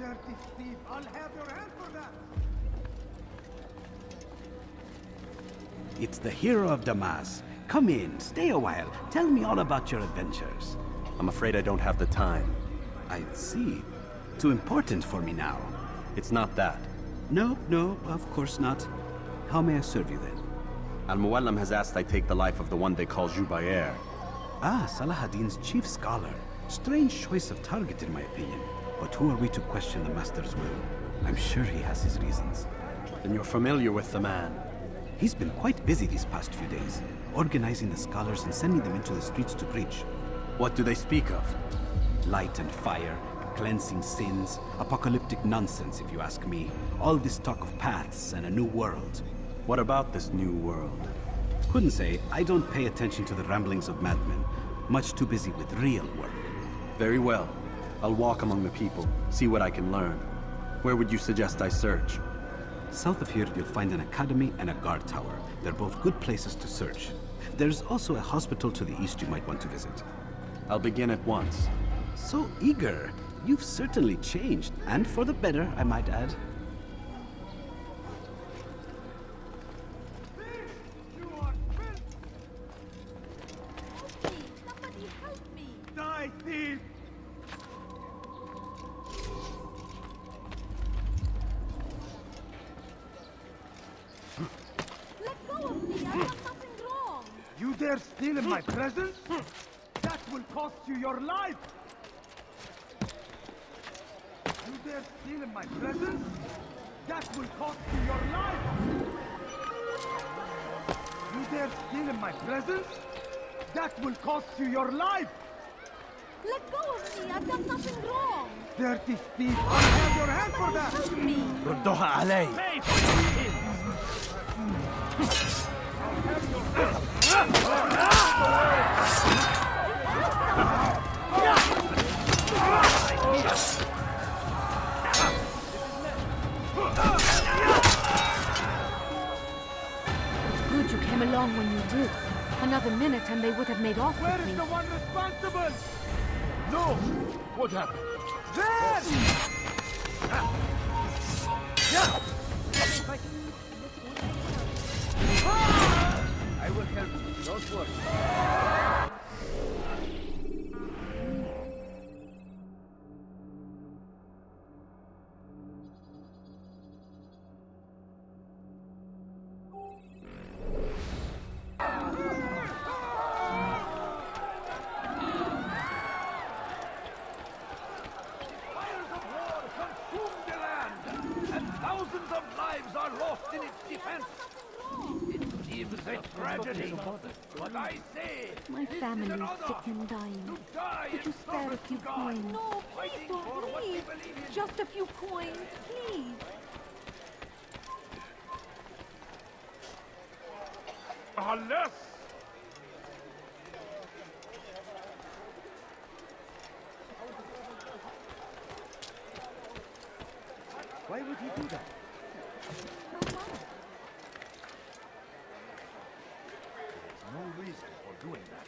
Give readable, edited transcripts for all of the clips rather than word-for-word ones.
Dirty thief! I'll have your hand for that! It's the hero of Damas. Come in, stay a while. Tell me all about your adventures. I'm afraid I don't have the time. I see. Too important for me now. It's not that. No, of course not. How may I serve you then? Al-Muallim has asked I take the life of the one they call Jubair. Ah, Salahuddin's chief scholar. Strange choice of target in my opinion. But who are we to question the Master's will? I'm sure he has his reasons. Then you're familiar with the man. He's been quite busy these past few days, organizing the scholars and sending them into the streets to preach. What do they speak of? Light and fire, cleansing sins, apocalyptic nonsense if you ask me. All this talk of paths and a new world. What about this new world? Couldn't say. I don't pay attention to the ramblings of madmen. Much too busy with real work. Very well. I'll walk among the people, see what I can learn. Where would you suggest I search? South of here, you'll find an academy and a guard tower. They're both good places to search. There's also a hospital to the east you might want to visit. I'll begin at once. So eager. You've certainly changed, and for the better, I might add. You are filth! Somebody help me! Die, thief! Let go of me! I've done nothing wrong! You dare steal in my presence? That will cost you your life! You dare steal in my presence? That will cost you your life! You dare steal in my presence? That will cost you your life! Let go of me! I've done nothing wrong! Dirty thief! I'll have your hand for that! Help me! ردوها علي! Good you came along when you did. Another minute and they would have made off Where with is me. the one responsible? No! What happened? There! I will help you, don't worry. Fires of war consume the land, and thousands of lives are lost in its defense. It seems a tragedy, but I say, My family is sick and dying. to die Could you in spare a service few to God, coins? No, fighting please for don't what we leave! believe in. Just a few coins, please. Unless why would he do that? There's no reason for doing that.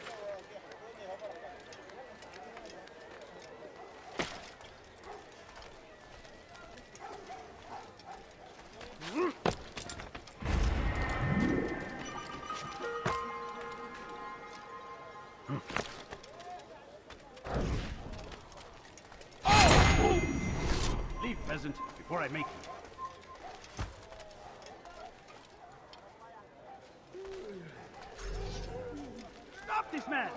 Leave, peasant, before I make you. Stop this man!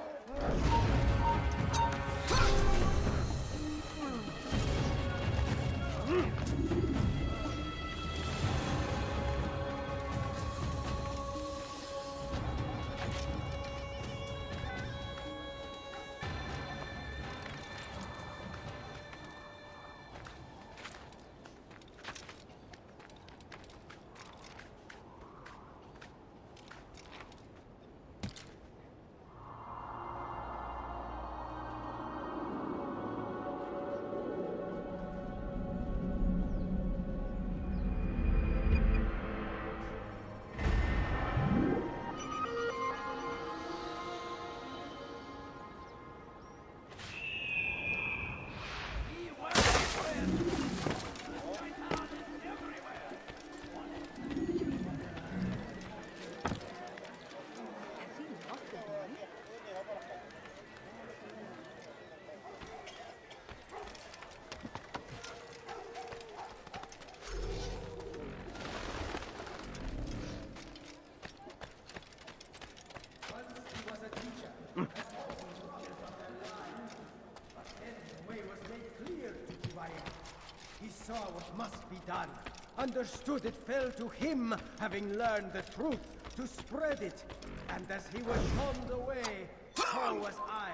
saw what must be done. Understood it fell to him, having learned the truth, to spread it. And as he was shown the way, so was I.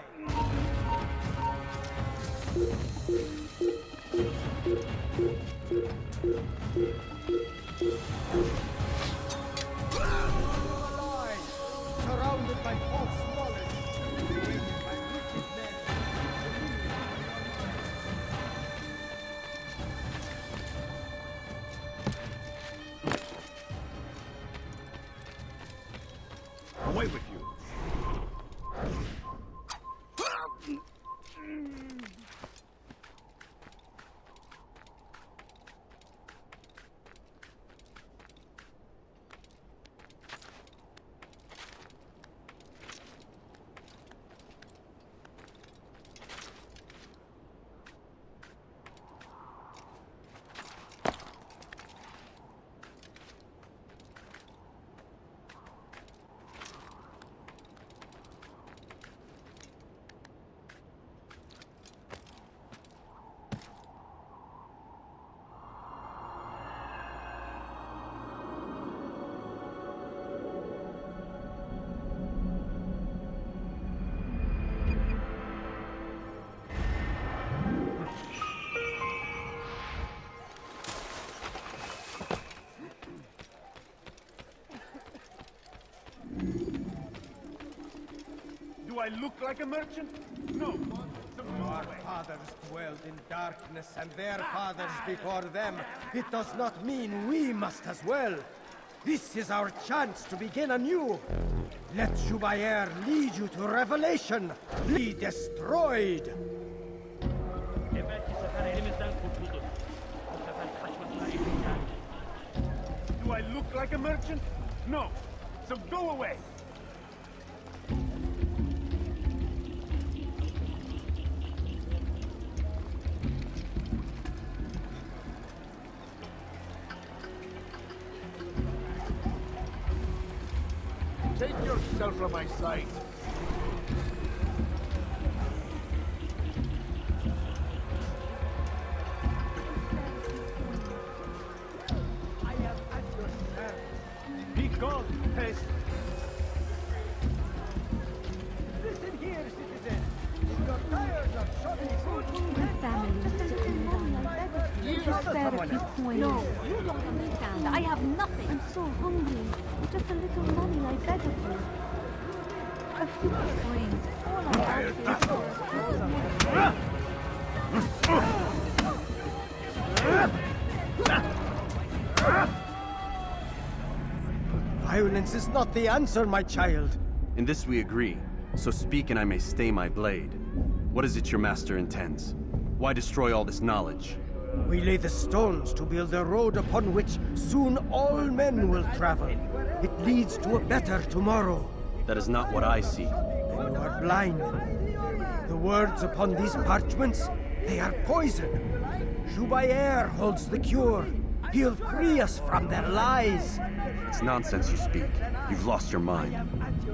Alive, surrounded by false knowledge, created by wicked men. Away with you! Do I look like a merchant? No. Our fathers dwelled in darkness, and their fathers before them. It does not mean we must as well. This is our chance to begin anew. Let Jubair lead you to revelation. Be destroyed. Do I look like a merchant? No. So go away. Take yourself from my sight. I am at your service. Be gone, pest. Listen here, citizen. If you're tired of shoving My family is sitting down. You Just spare a few coins. No, you don't understand. I have nothing. I'm so hungry. Just a little money, I beg of you. A few coins. All I ask is Violence is not the answer, my child. In this we agree, so speak and I may stay my blade. What is it your master intends? Why destroy all this knowledge? We lay the stones to build a road upon which soon all men will travel. It leads to a better tomorrow. That is not what I see. Then you are blind. The words upon these parchments, they are poison. Jubair holds the cure. He'll free us from their lies. It's nonsense you speak. You've lost your mind.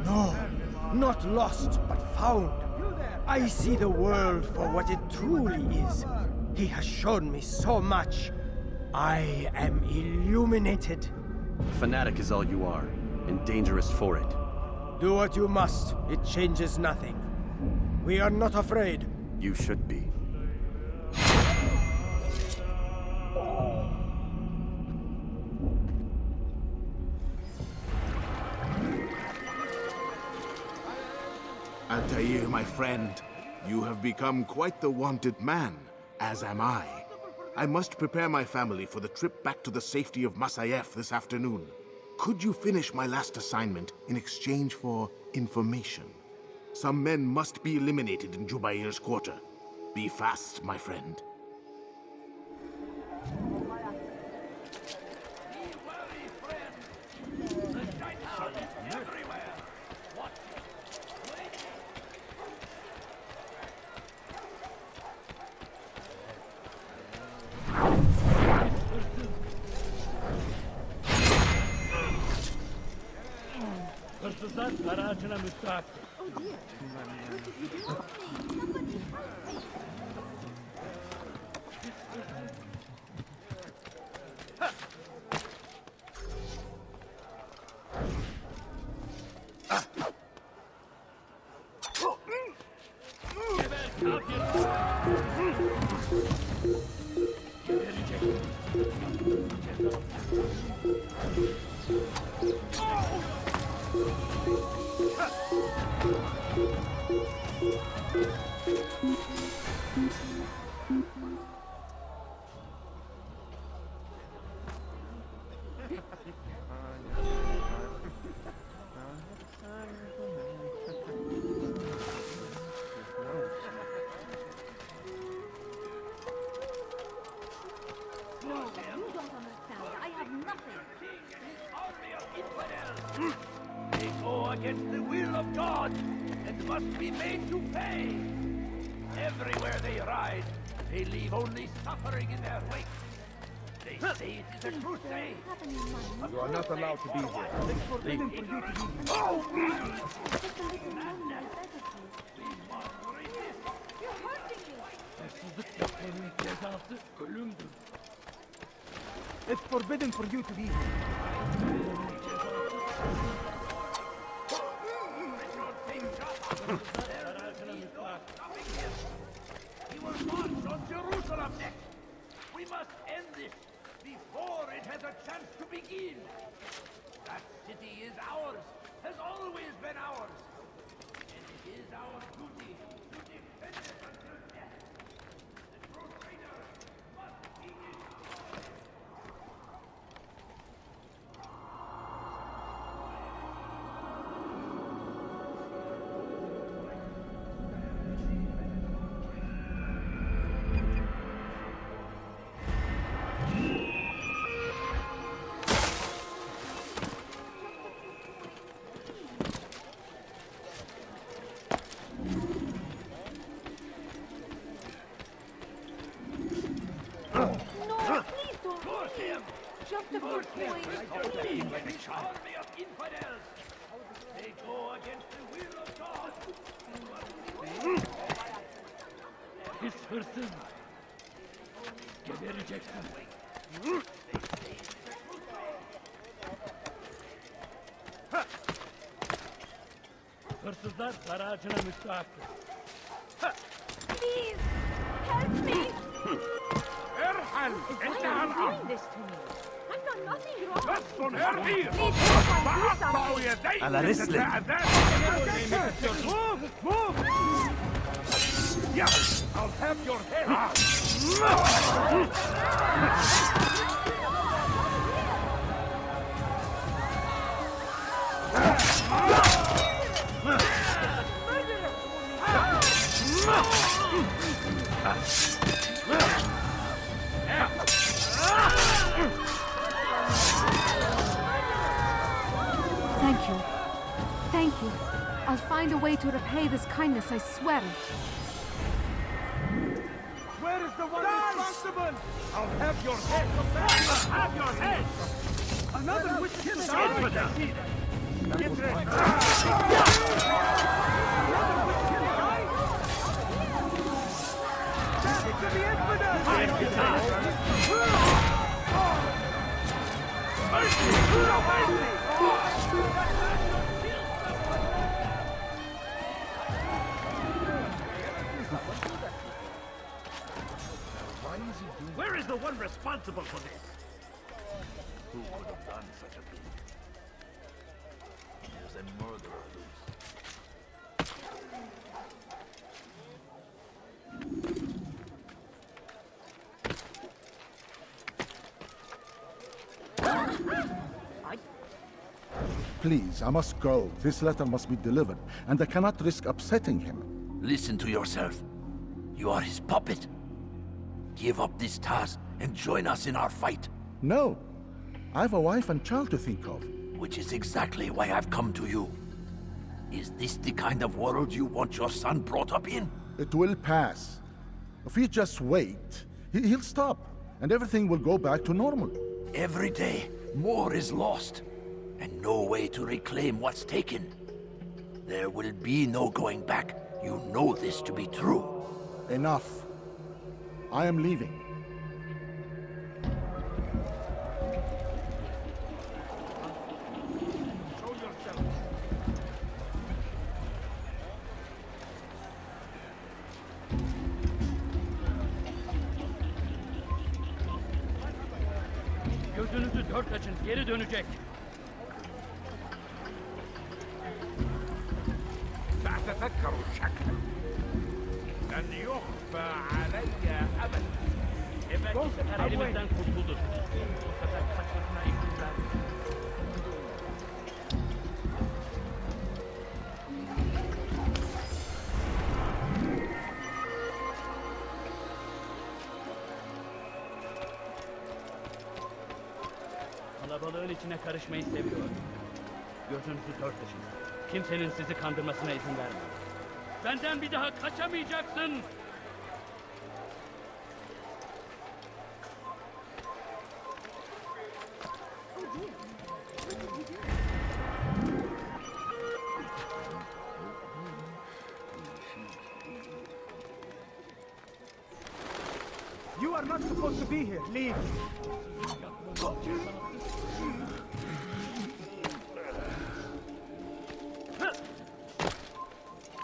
No, not lost, but found. I see the world for what it truly is. He has shown me so much. I am illuminated. Fanatic is all you are, and dangerous for it. Do what you must. It changes nothing. We are not afraid. You should be. Altair, my friend, you have become quite the wanted man, as am I. I must prepare my family for the trip back to the safety of Masayef this afternoon. Could you finish my last assignment in exchange for information? Some men must be eliminated in Jubair's quarter. Be fast, my friend. Be wary, friend. The giants are everywhere. What? Hırsızlar aracına müstahak. Oh dear. What did you do? Help me! Somebody help me! No, you don't understand. I have nothing. Army of infidels! They go against the will of God and must be made to pay. Everywhere they ride, they leave only suffering in their wake. They say it is a crusade. You are not allowed to be here. Just a little longer, I beg of you. We must resist. You're hurting me. It's forbidden for you to be here. He will march on Jerusalem next. We must end this before it has a chance to begin. That city is ours, has always been ours. And it is our duty to defend it until death. The Crusaders must begin. Just a few points. Army of infidels! They go against the will of God! Pis hırsız! Gebereceksin! Hırsızlar dar ağacına müstahaktır. Please, help me. ارحل! انتهى Why are you الامر! doing this to me? I've done nothing wrong. اسكن هربي! Please help I do فأقطع something. يديك على رسلك. Move! Move! Yes! I'll have your head! Thank you. Thank you. I'll find a way to repay this kindness, I swear it. Where is the one responsible? I'll have your head! I'll have your head! Another witch killer! Infidel! Get ready! Another witch killer! Take it to the infidel! Mercy! Mercy! Where is the one responsible for this? Who could have done such a thing? There's a murderer loose. Please, I must go. This letter must be delivered, and I cannot risk upsetting him. Listen to yourself. You are his puppet. Give up this task and join us in our fight. No. I have a wife and child to think of. Which is exactly why I've come to you. Is this the kind of world you want your son brought up in? It will pass. If we just wait, he'll stop, and everything will go back to normal. Every day, more is lost, and no way to reclaim what's taken. There will be no going back. You know this to be true. Enough. I am leaving. Gözünüzü dört açın, geri dönecek. سأتذكر الشكل لن يخفى علي أبدا. Evvelki sefer elimizden kurtulduk. Bu sefer kaçmasına izin verdik. Kalabalığın içine karışmayı seviyor. Gözünüzü dört açın. Kimsenin sizi kandırmasına izin vermeyin. Benden bir daha kaçamayacaksın. You are not supposed to be here. Leave.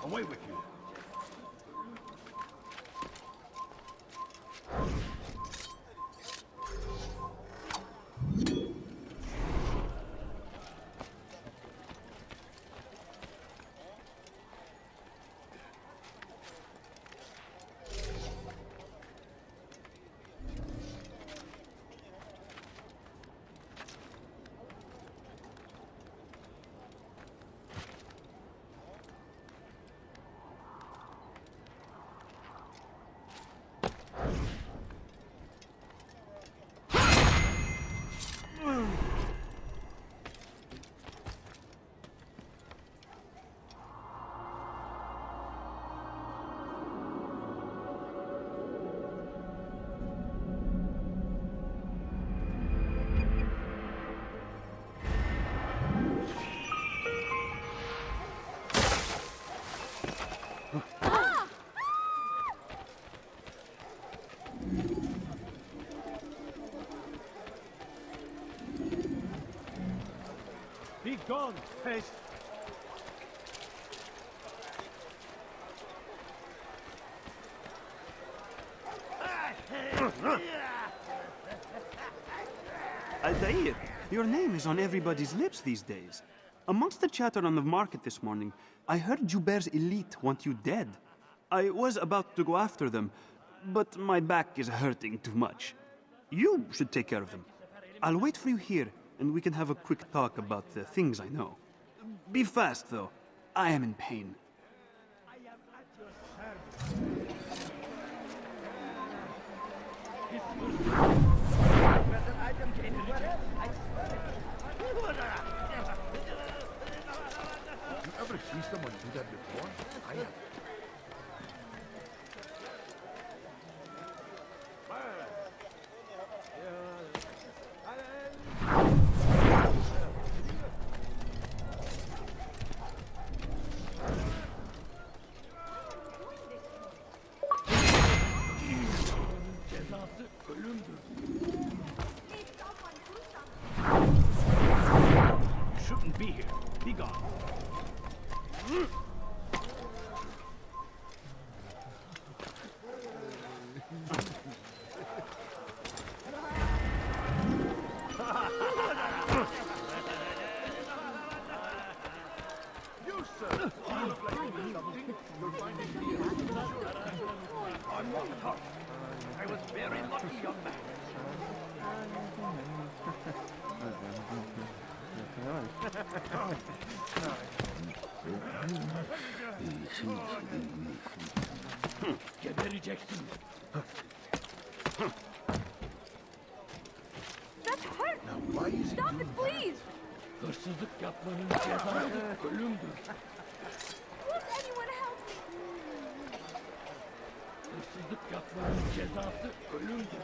Away with you. Be gone, haste. Altair, your name is on everybody's lips these days. Amongst the chatter on the market this morning, I heard Juber's elite want you dead. I was about to go after them, but my back is hurting too much. You should take care of them. I'll wait for you here, and we can have a quick talk about the things I know. Be fast, though. I am in pain. You ever see someone do that before? I have. Cezası ölümdür. You shouldn't be here. Be gone. You, sir! You look like you did something. You're finding me I'm not hurt. I was very lucky, young man. Gebereceksin. That hurt! Now, why is he Stop doing it, please! Hırsızlık yapmanın cezası ölümdür. Won't anyone help me? Hırsızlık yapmanın cezası ölümdür.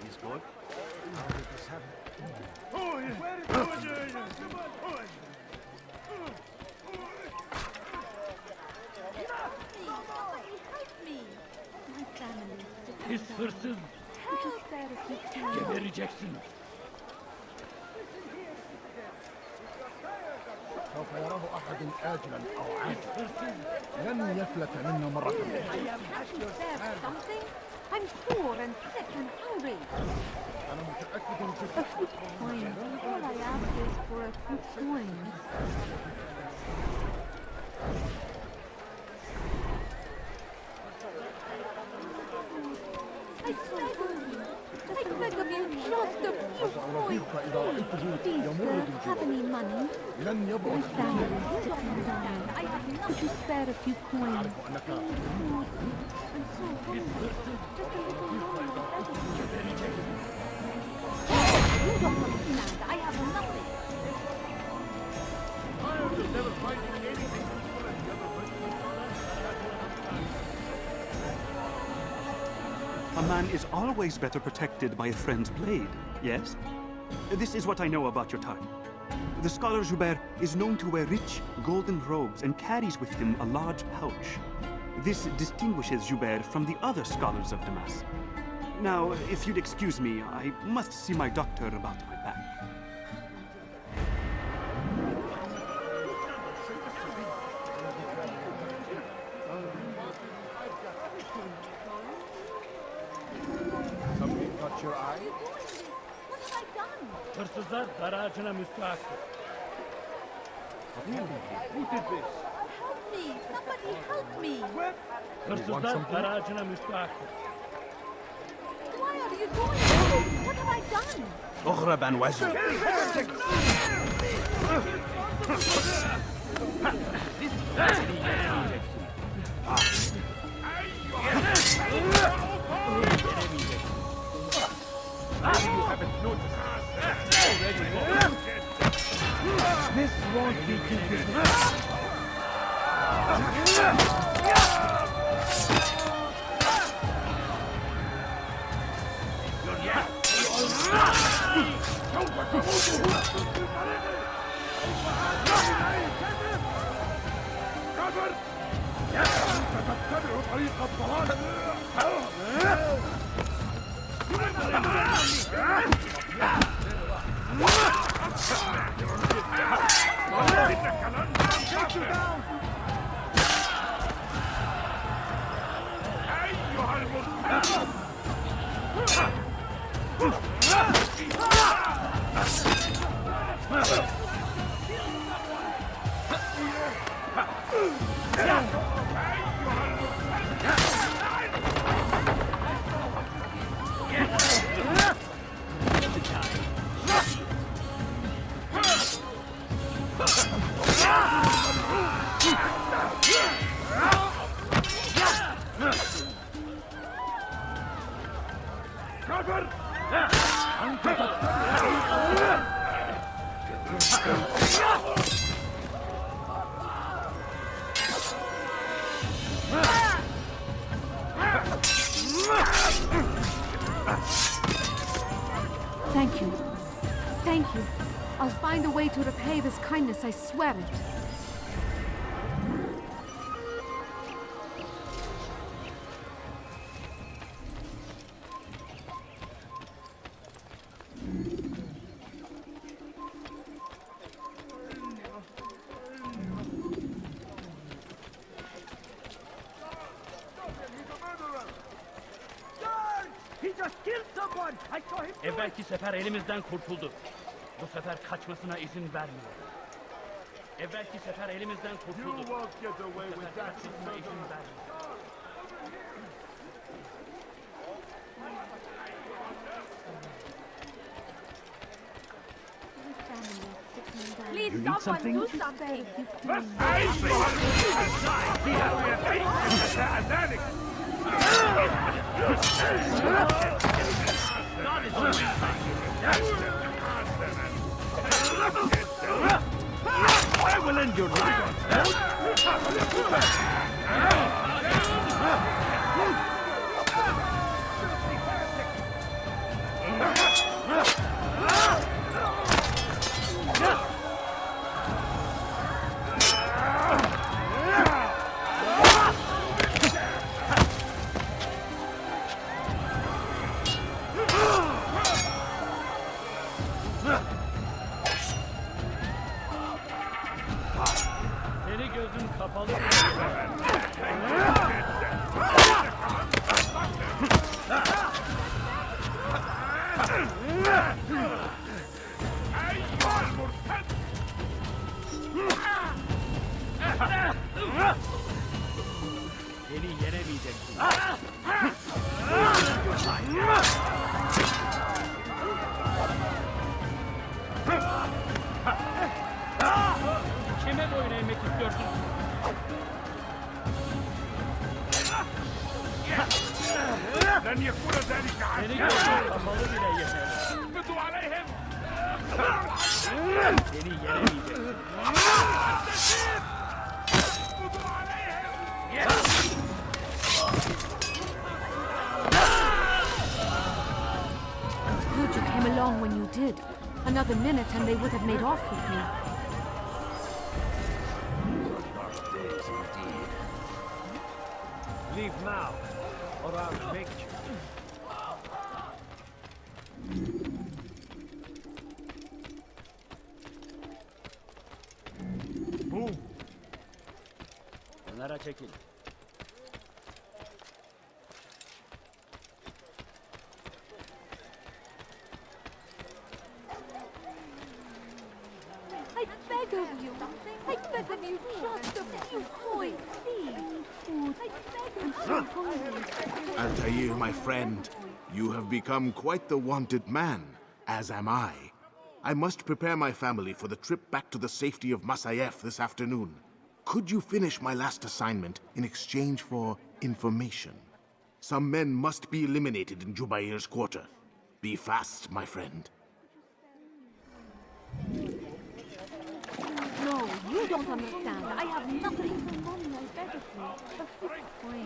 He's good? How did this happen? Somebody help me! My family. Pis hırsız. Just there if you can. Gebereceksin. سوف يراه أحد آجلا أو عاجلا. لن يفلت منا مرة. Something? I'm poor and sick and hungry. أنا متأكد جدا. A few coins. All I ask is for a few coins. I beg of you, just a few coins. Please, sir, have any money? لن My يبعد. family is sitting down. I have enough. Could you spare a few coins? I'm so hungry. Just a little money, I beg of you. You don't understand. I have nothing. A man is always better protected by a friend's blade, yes? This is what I know about your time. The scholar Joubert is known to wear rich, golden robes and carries with him a large pouch. This distinguishes Joubert from the other scholars of Damas. Now, if you'd excuse me, I must see my doctor about my back. Something caught your eye? What have I done? Hırsızlar garajına müstahakdır. Who did this? Help me! Somebody help me! Hırsızlar garajına müstahakdır. Why are you doing this? What have I done? اغرب عن وجهي. This won't be too good. Thank you. Thank you. I'll find a way to repay this kindness, I swear it. He just killed someone! I saw him. Evvelki sefer elimizden kurtuldu. Bu sefer kaçmasına izin vermiyor. Evvelki sefer elimizden kurtuldu. Bu sefer kaçmasına izin vermiyor. Please, You need someone something? do something. I will end your life. Kime boyun eğmek istiyorsun? لن يكون ذلك Seni عادلا. gördüğüm kapalı bile yeter. اقبضوا عليهم. Seni yenemeyecek. اقبضوا عليهم. Good you came along when you did. Another minute and they would have made off with me. Leave now, or I'll make you. Boom. Kenara çekil. I beg of you. I beg of you, just a few coins, please. I beg of you. I'm so hungry. Altair, my friend, you have become quite the wanted man, as am I. I must prepare my family for the trip back to the safety of Masayef this afternoon. Could you finish my last assignment in exchange for information? Some men must be eliminated in Jubair's quarter. Be fast, my friend. No, you don't understand. I have nothing. Mommy, I beg of you.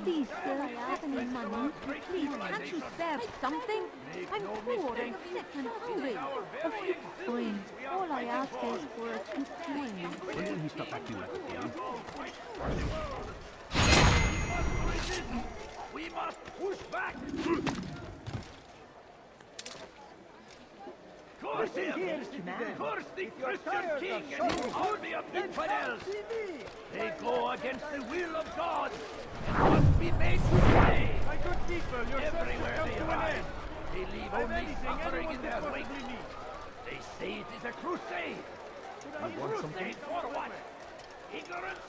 Please, sir, I have any money. Please, can't you spare something? I'm poor and sick and hungry. A few coins. All I ask is for a few coins. When will he stop acting like a fool? We must push back. Curse the Christian king and his army of infidels. They go against the will of God and must be made to pay. Everywhere they arrive, they leave only suffering in their wake. They say it is a crusade. A crusade for what? Ignorance?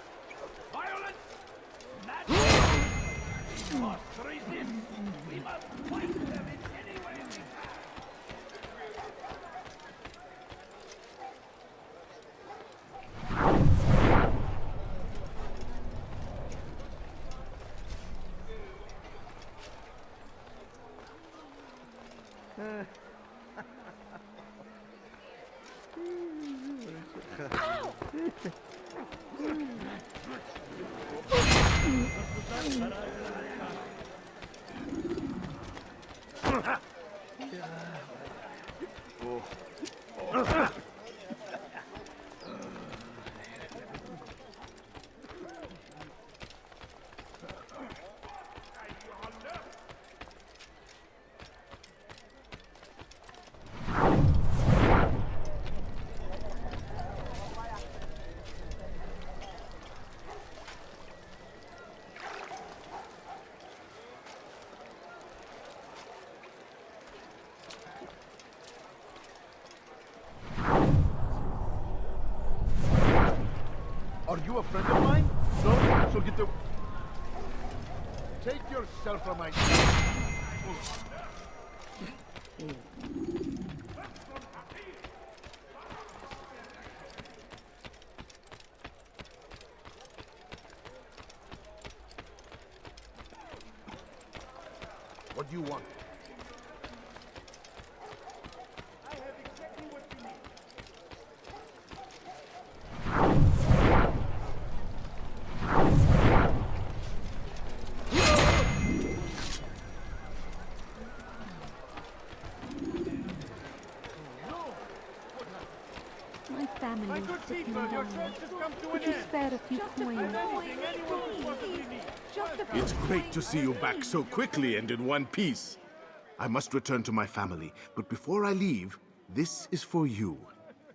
Violence? Madness? We must resist. We must fight them in any way we can. Are you a friend of mine? No? So get the... Take yourself from my... What do you want? My family is sick and lonely. Could you spare a few coins? Just a few It's great to see you back so quickly and in one piece. I must return to my family, but before I leave, this is for you.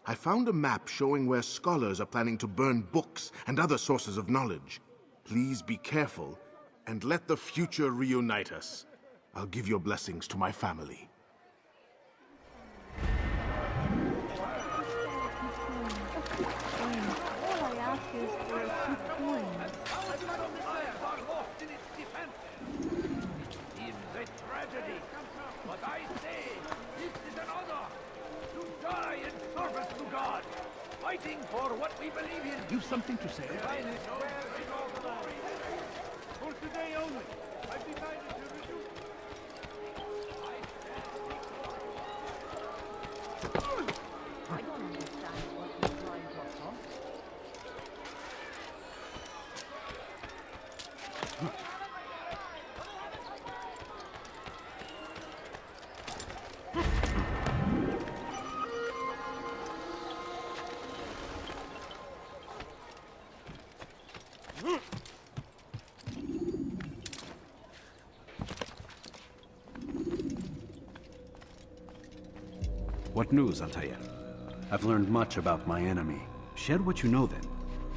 I found a map showing where scholars are planning to burn books and other sources of knowledge. Please be careful and let the future reunite us. I'll give your blessings to my family. All I ask is for a few coins. Our fires are lost in its defense. fighting for what we believe in. You've something to say. For today only, I've decided to reduce. I don't understand what you're trying to accomplish. What news, Altair? I've learned much about my enemy. Share what you know then.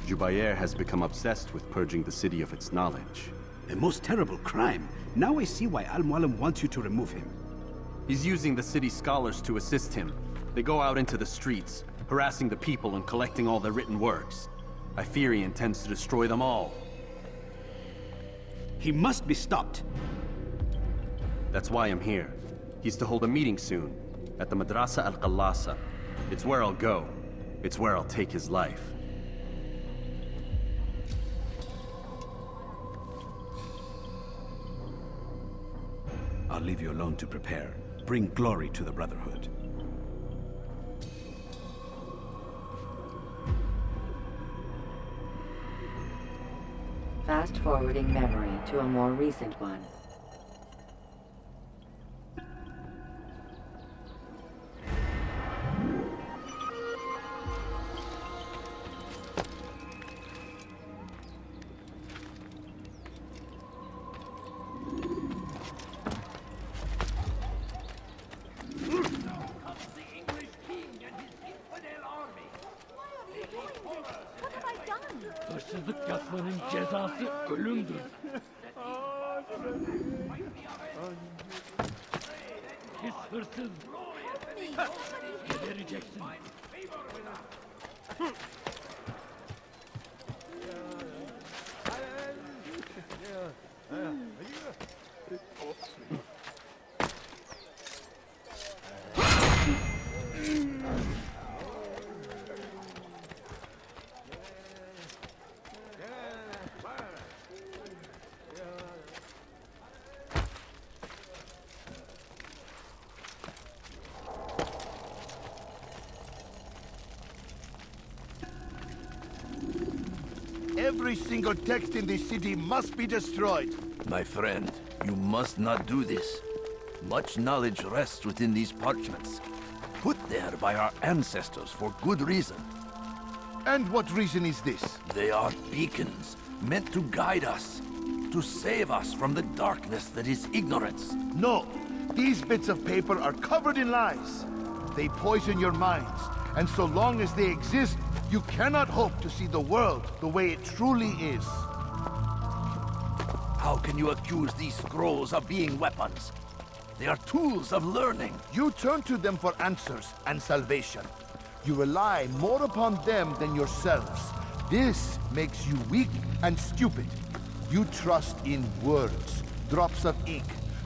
Jubair has become obsessed with purging the city of its knowledge. A most terrible crime. Now I see why Al-Mualim wants you to remove him. He's using the city scholars to assist him. They go out into the streets, harassing the people and collecting all their written works. I fear he intends to destroy them all. He must be stopped. That's why I'm here. He's to hold a meeting soon, at the Madrasa Al-Qallasa. It's where I'll go. It's where I'll take his life. I'll leave you alone to prepare. Bring glory to the Brotherhood. Fast-forwarding memory to a more recent one. What have I done? Hırsızlık yapmanın cezası ölümdür. Pis hırsız. Gebereceksin. Every single text in this city must be destroyed. My friend, you must not do this. Much knowledge rests within these parchments, put there by our ancestors for good reason. And what reason is this? They are beacons, meant to guide us, to save us from the darkness that is ignorance. No, these bits of paper are covered in lies. They poison your minds, and so long as they exist, you cannot hope to see the world the way it truly is. How can you accuse these scrolls of being weapons? They are tools of learning. You turn to them for answers and salvation. You rely more upon them than yourselves. This makes you weak and stupid. You trust in words, drops of ink.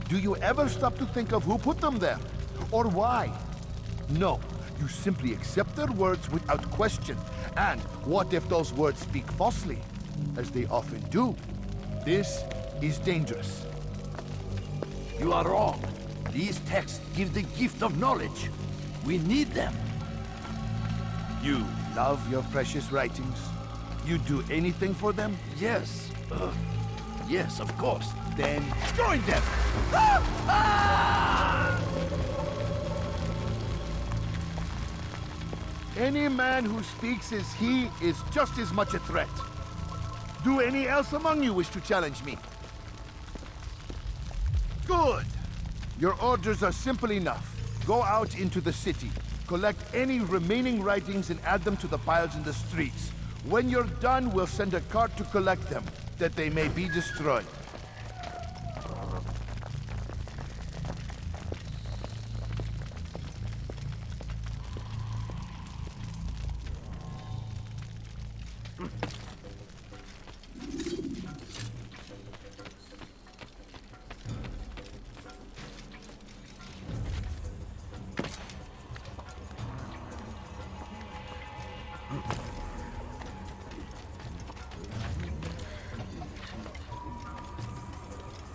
Do you ever stop to think of who put them there? Or why? No, you simply accept their words without question. And what if those words speak falsely? As they often do. This is dangerous. You are wrong. These texts give the gift of knowledge. We need them. You love your precious writings? You'd do anything for them? Yes. Yes, of course. Then join them! Any man who speaks as he is just as much a threat. Do any else among you wish to challenge me? Good! Your orders are simple enough. Go out into the city, collect any remaining writings and add them to the piles in the streets. When you're done, we'll send a cart to collect them, that they may be destroyed.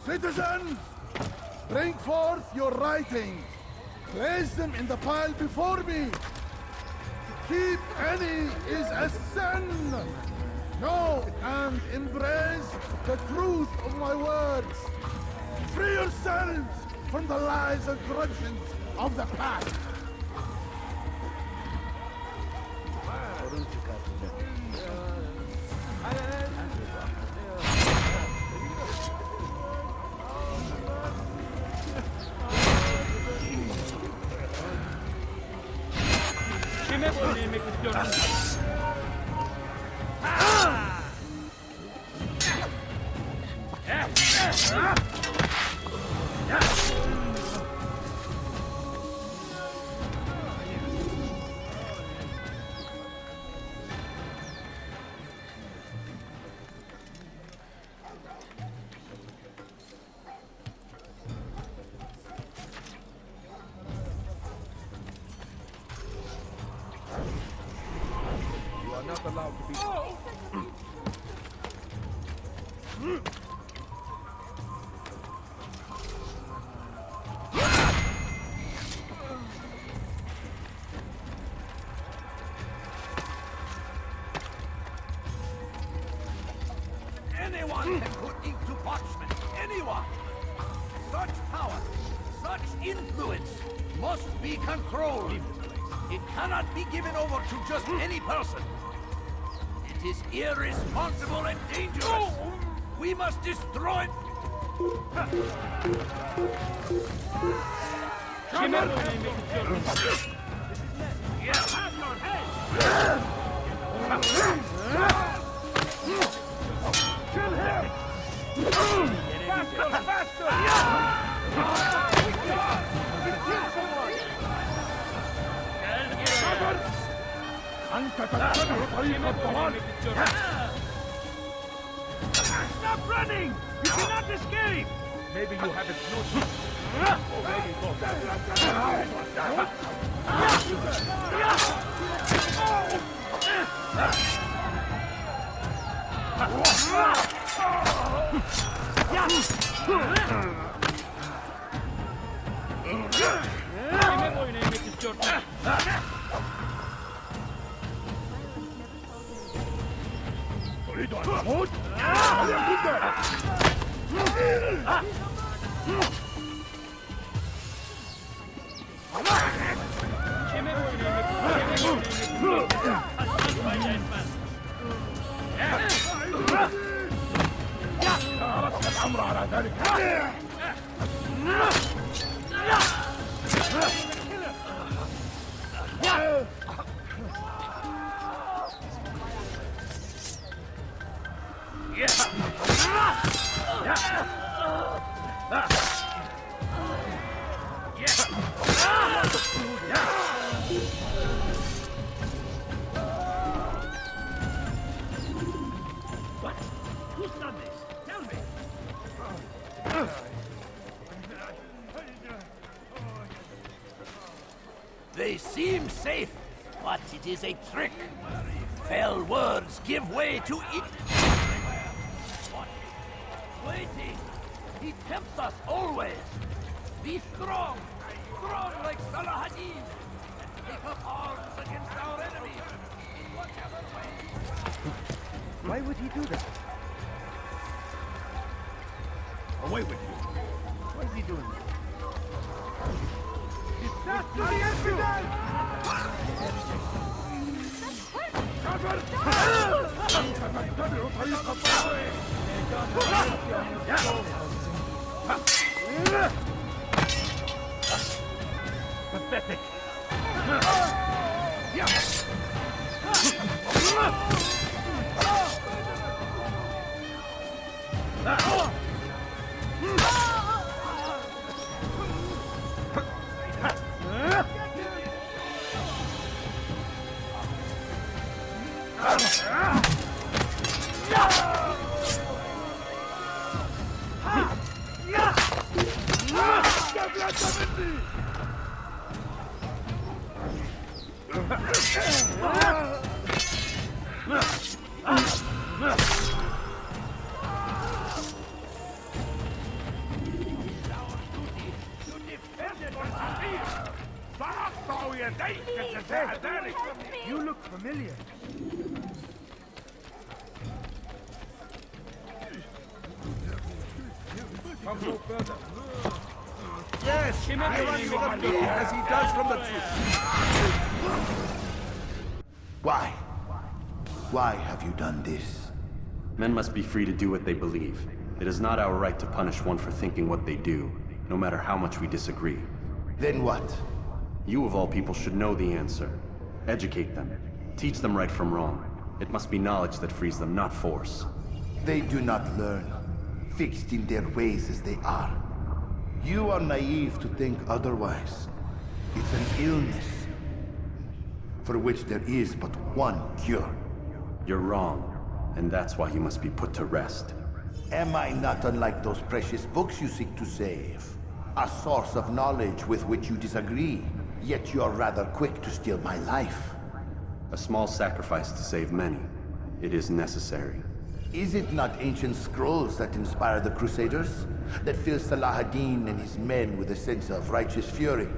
Citizens, bring forth your writings. Place them in the pile before me. To keep any is a sin. Know and embrace the truth of my words. Free yourselves from the lies and corruptions of the past. Kime boyun eğmek istiyorsun? You are not allowed to be... Anyone can put ink to parchment. Anyone! Such power, such influence must be controlled. It cannot be given over to just any person. It is irresponsible and dangerous. We must destroy it. Kime boyun eğmek istiyorsun? Yeah, have your head! Kill him! Faster, faster! Stop running! You cannot escape! Maybe you haven't noticed. Or maybe Kime boyun eğmek istiyorsun? Kime boyun eğmek istiyorsun? الأمر على ذلك. What? Who's done this? Tell me. They seem safe, but it is a trick. Fell words give way to it. What? Waiting. He tempts us always. Be strong, strong like Salahadin, and take up arms against our enemies in whatever way. Why would he do that? Away with you. Why is he doing that? That's the incident! Pathetic. You look familiar. Come no further. Yes, he runs from me as he does from the truth. Why? Why have you done this? Men must be free to do what they believe. It is not our right to punish one for thinking what they do, no matter how much we disagree. Then what? You of all people should know the answer. Educate them. Teach them right from wrong. It must be knowledge that frees them, not force. They do not learn, fixed in their ways as they are. You are naive to think otherwise. It's an illness for which there is but one cure. You're wrong, and that's why you must be put to rest. Am I not unlike those precious books you seek to save? A source of knowledge with which you disagree, yet you're rather quick to steal my life. A small sacrifice to save many. It is necessary. Is it not ancient scrolls that inspire the Crusaders? That fill Salah ad-Din and his men with a sense of righteous fury?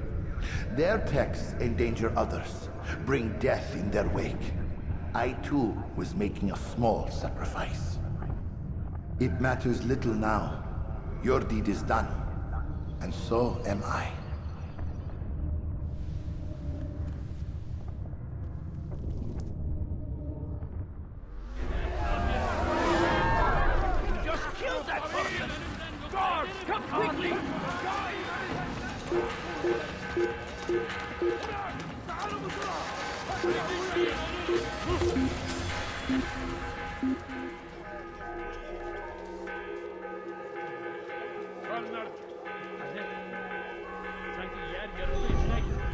Their texts endanger others, bring death in their wake. I too was making a small sacrifice. It matters little now. Your deed is done, and so am I. Just kill that person! Guards, come quickly! Sanki yer yarıldı içine girdi.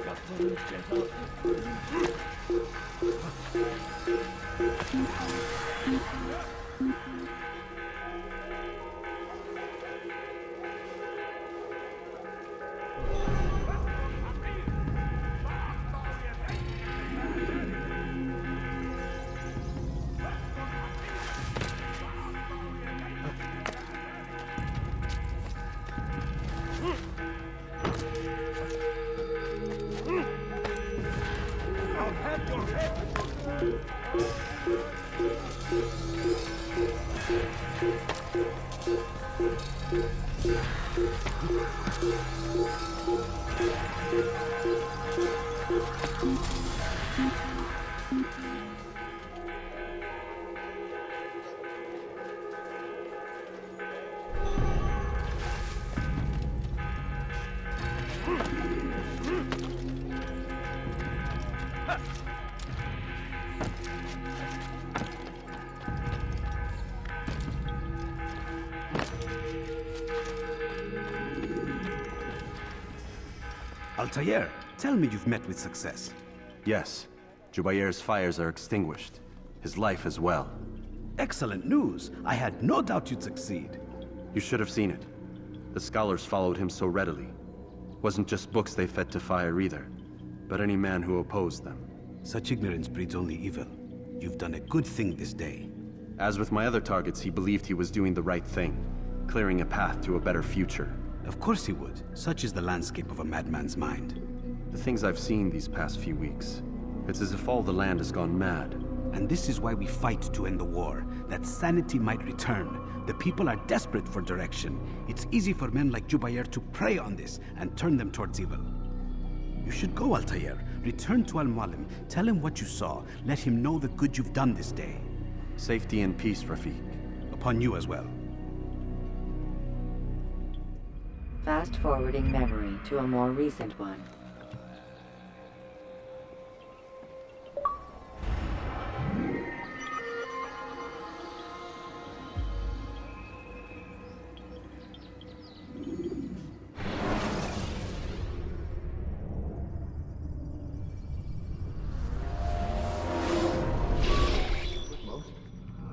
Kapının cezası. Altair, tell me you've met with success. Yes. Jubair's fires are extinguished. His life as well. Excellent news. I had no doubt you'd succeed. You should have seen it. The scholars followed him so readily. Wasn't just books they fed to fire either, but any man who opposed them. Such ignorance breeds only evil. You've done a good thing this day. As with my other targets, he believed he was doing the right thing, clearing a path to a better future. Of course he would. Such is the landscape of a madman's mind. The things I've seen these past few weeks, it's as if all the land has gone mad. And this is why we fight to end the war, that sanity might return. The people are desperate for direction. It's easy for men like Jubair to prey on this and turn them towards evil. You should go, Altair. Return to Al-Mualim. Tell him what you saw. Let him know the good you've done this day. Safety and peace, Rafiq. Upon you as well. Fast-forwarding memory to a more recent one.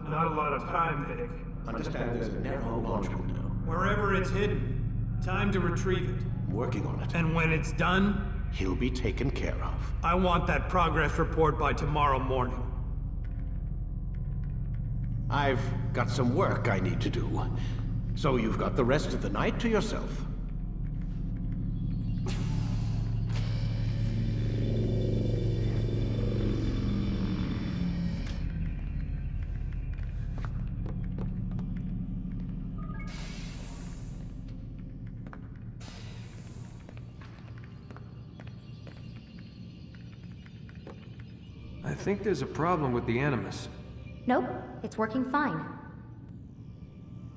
Not a lot of time, Vidic. Understand there's a narrow launch window. Wherever it's hidden. Time to retrieve it. Working on it. And when it's done, he'll be taken care of. I want that progress report by tomorrow morning. I've got some work I need to do. So you've got the rest of the night to yourself. I think there's a problem with the Animus. Nope, it's working fine.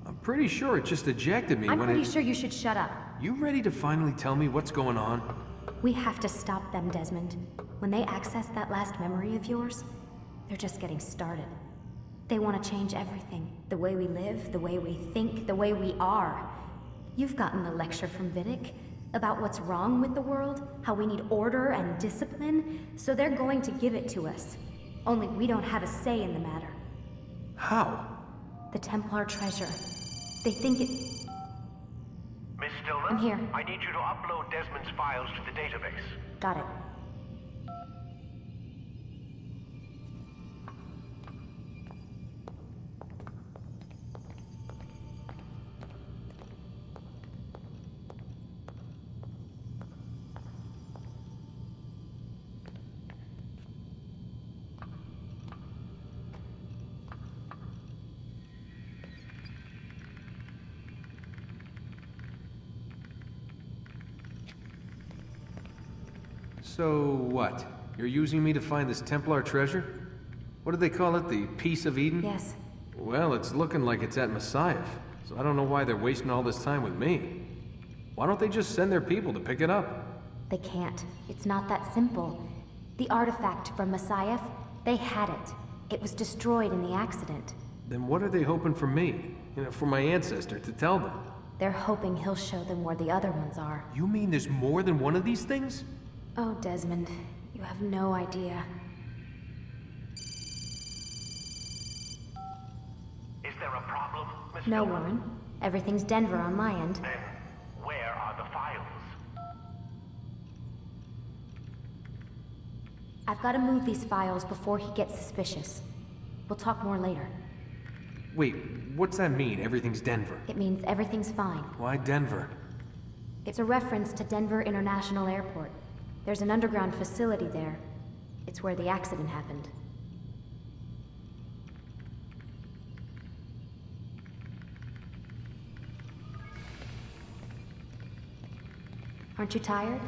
I'm pretty sure it just ejected me I'm when pretty sure you should shut up. You ready to finally tell me what's going on? We have to stop them, Desmond. When they access that last memory of yours, they're just getting started. They want to change everything. The way we live, the way we think, the way we are. You've gotten the lecture from Vidic about what's wrong with the world, how we need order and discipline, so they're going to give it to us. Only we don't have a say in the matter. How? The Templar treasure. They think it... Miss Stillman? I'm here. I need you to upload Desmond's files to the database. Got it. So what? You're using me to find this Templar treasure? What do they call it? The Piece of Eden? Yes. Well, it's looking like it's at Messiah, so I don't know why they're wasting all this time with me. Why don't they just send their people to pick it up? They can't. It's not that simple. The artifact from Messiah, they had it. It was destroyed in the accident. Then what are they hoping for me? You know, for my ancestor to tell them? They're hoping he'll show them where the other ones are. You mean there's more than one of these things? Oh, Desmond, you have no idea. Is there a problem, Miss No, Stillman? Warren. Everything's Denver on my end. Then, where are the files? I've got to move these files before he gets suspicious. We'll talk more later. Wait, what's that mean, everything's Denver? It means everything's fine. Why Denver? It's a reference to Denver International Airport. There's an underground facility there. It's where the accident happened. Aren't you tired?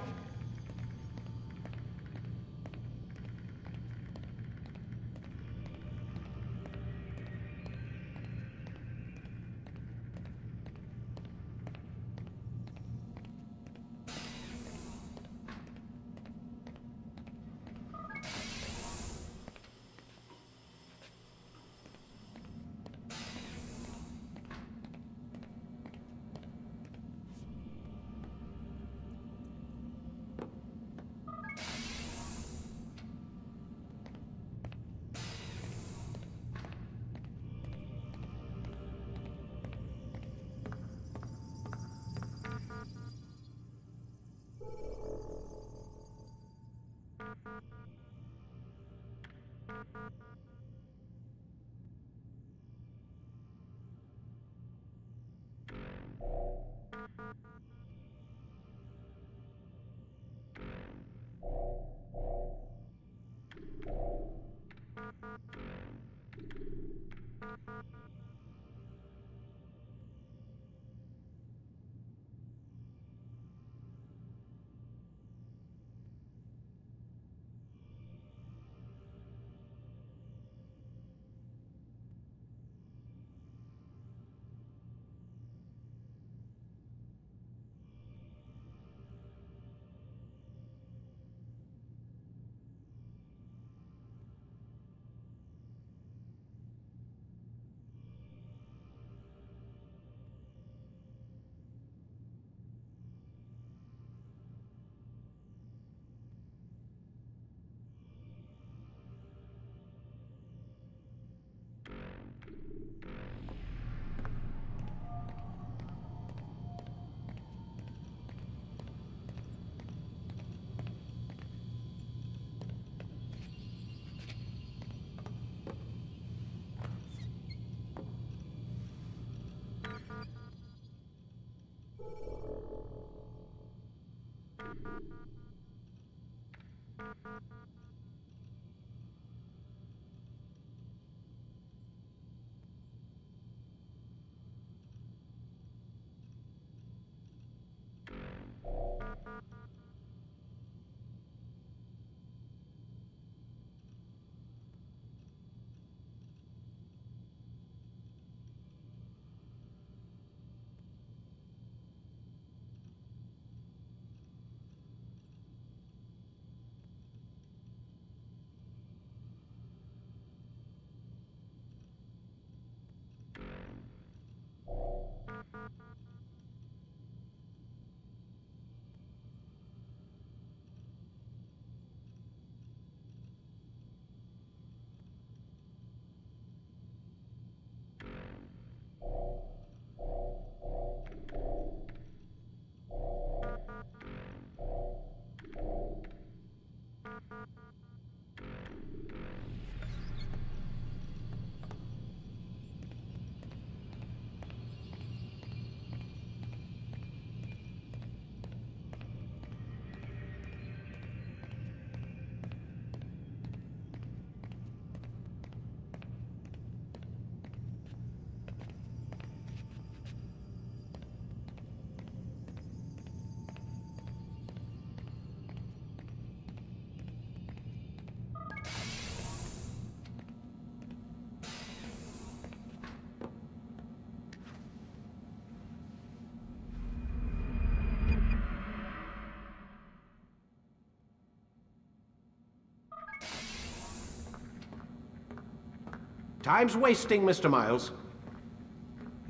Time's wasting, Mr. Miles.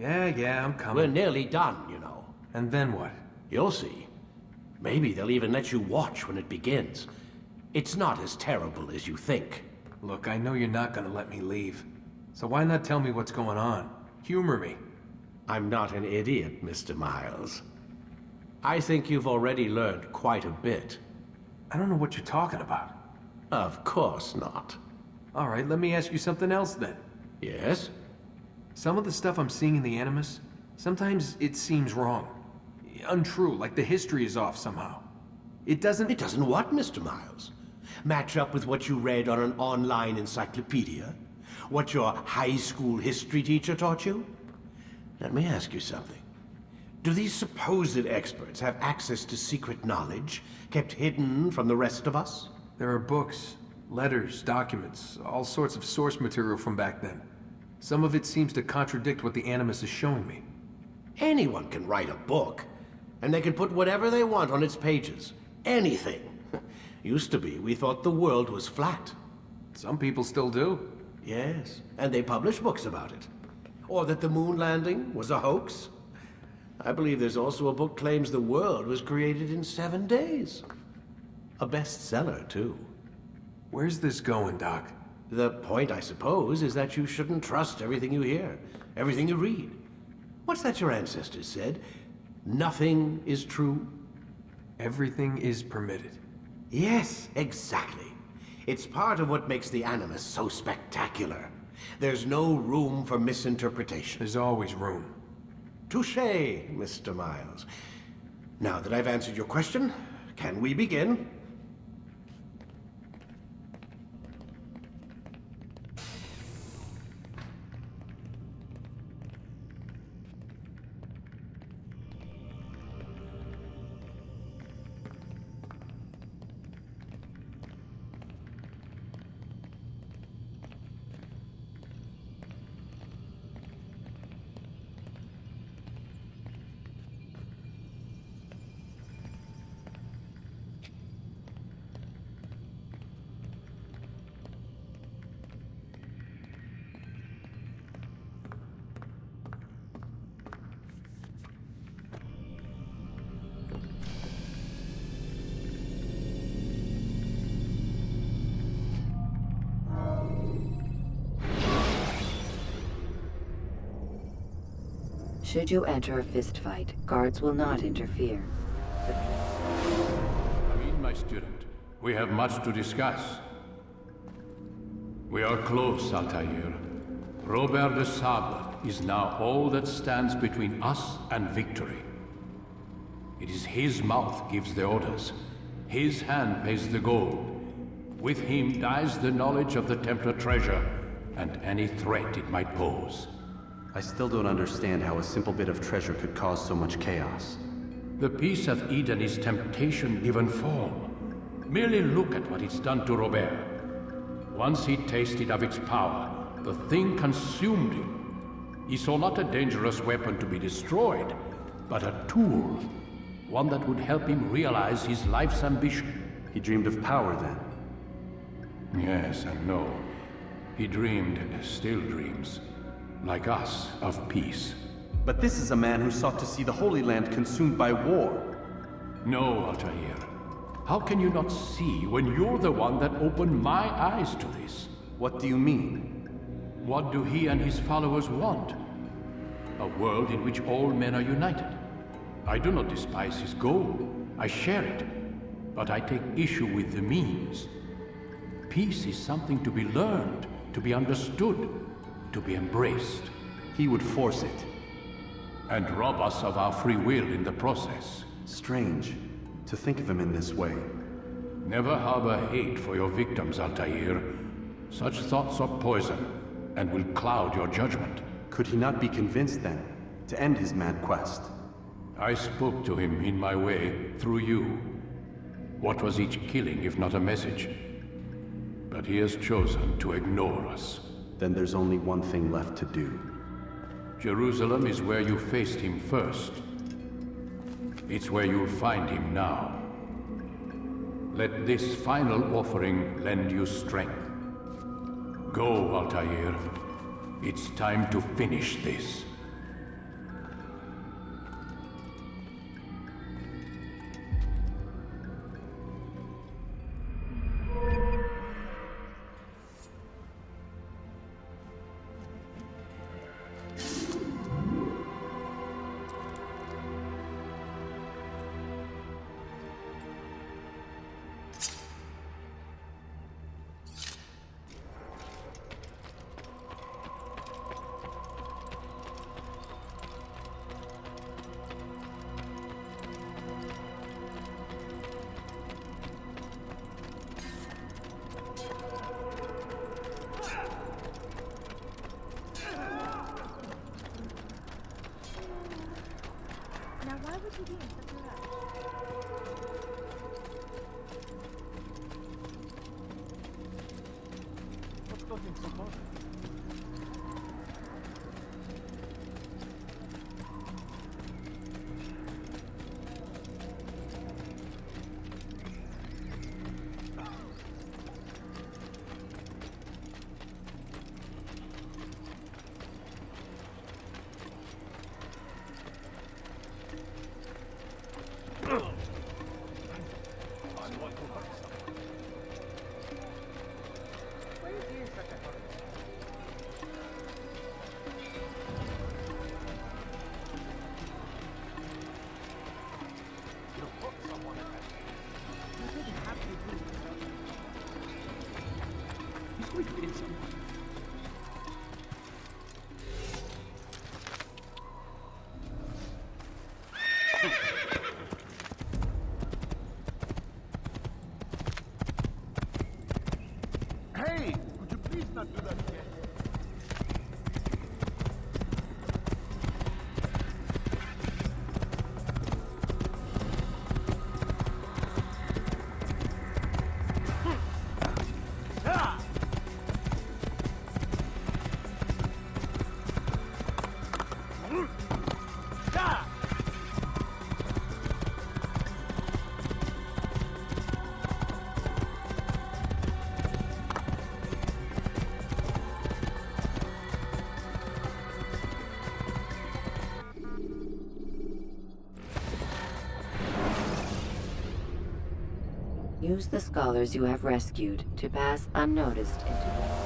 Yeah, I'm coming. We're nearly done, you know. And then what? You'll see. Maybe they'll even let you watch when it begins. It's not as terrible as you think. Look, I know you're not gonna let me leave. So why not tell me what's going on? Humor me. I'm not an idiot, Mr. Miles. I think you've already learned quite a bit. I don't know what you're talking about. Of course not. All right, let me ask you something else then. Yes? Some of the stuff I'm seeing in the Animus, sometimes it seems wrong. Untrue, like the history is off somehow. It doesn't what, Mr. Miles? Match up with what you read on an online encyclopedia? What your high school history teacher taught you? Let me ask you something. Do these supposed experts have access to secret knowledge kept hidden from the rest of us? There are books, letters, documents, all sorts of source material from back then. Some of it seems to contradict what the Animus is showing me. Anyone can write a book, and they can put whatever they want on its pages. Anything. Used to be, we thought the world was flat. Some people still do. Yes, and they publish books about it. Or that the moon landing was a hoax. I believe there's also a book claims the world was created in 7 days. A bestseller, too. Where's this going, Doc? The point, I suppose, is that you shouldn't trust everything you hear, everything you read. What's that your ancestors said? Nothing is true? Everything is permitted. Yes, exactly. It's part of what makes the Animus so spectacular. There's no room for misinterpretation. There's always room. Touché, Mr. Miles. Now that I've answered your question, can we begin? Should you enter a fistfight, guards will not interfere. Amin, my student, we have much to discuss. We are close, Altair. Robert de Sable is now all that stands between us and victory. It is his mouth gives the orders. His hand pays the gold. With him dies the knowledge of the Templar treasure and any threat it might pose. I still don't understand how a simple bit of treasure could cause so much chaos. The Peace of Eden is temptation given form. Merely look at what it's done to Robert. Once he tasted of its power, the thing consumed him. He saw not a dangerous weapon to be destroyed, but a tool. One that would help him realize his life's ambition. He dreamed of power then? Yes and no. He dreamed, still dreams. Like us, of peace. But this is a man who sought to see the Holy Land consumed by war. No, Altair. How can you not see when you're the one that opened my eyes to this? What do you mean? What do he and his followers want? A world in which all men are united. I do not despise his goal. I share it. But I take issue with the means. Peace is something to be learned, to be understood, to be embraced. He would force it. And rob us of our free will in the process. Strange, to think of him in this way. Never harbor hate for your victims, Altair. Such thoughts are poison, and will cloud your judgment. Could he not be convinced, then, to end his mad quest? I spoke to him in my way, through you. What was each killing, if not a message? But he has chosen to ignore us. Then there's only one thing left to do. Jerusalem is where you faced him first. It's where you'll find him now. Let this final offering lend you strength. Go, Altair. It's time to finish this. Now why would you be in such a rush? What's causing so much? Hey! Could you please not do that again? Use the scholars you have rescued to pass unnoticed into